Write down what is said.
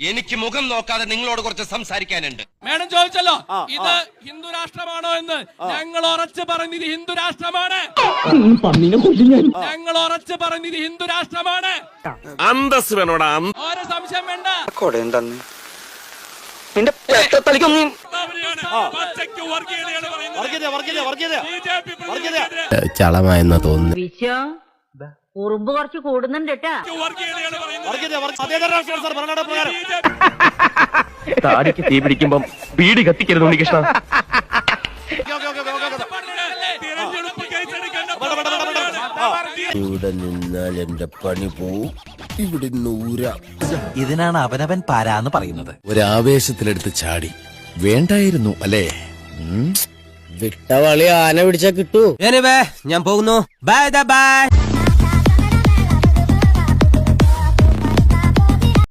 എനിക്ക് മുഖം നോക്കാതെ നിങ്ങളോട് കുറച്ച് സംസാരിക്കാനുണ്ട്. മേഡം ചോദിച്ചല്ലോ ഇത് ഹിന്ദു രാഷ്ട്രമാണോ എന്ന്. ഞങ്ങൾ ഉറച്ചു പറയുന്നത് ഹിന്ദു രാഷ്ട്രമാണ്. ഞങ്ങൾ ഉറച്ചു പറയുന്നത് ഹിന്ദു രാഷ്ട്രമാണ്. അന്തസ് വേണോടാ. ഒരു സംശയം വേണ്ട. ചളമായെന്ന് തോന്നുന്നു. ഉറുമ്പ് കുറച്ച് കൂടുന്നുണ്ട് കേട്ടാ. താടിക്ക് തീ പിടിക്കുമ്പം ബീഡി കത്തിക്കരുത് ഉണ്ണികൃഷ്ണ. ഇവിടെ നിന്നാൽ എന്റെ പണി പോവും. ഇവിടെ നൂരാ. ഇതിനാണ് അവനവൻ പാരാന്ന് പറയുന്നത്. ഒരാവേശത്തിലെടുത്ത് ചാടി വേണ്ടായിരുന്നു അല്ലേ? വിട്ടവളി ആന പിടിച്ചാ കിട്ടൂ. ഞാൻ പോകുന്നു. Bye bye.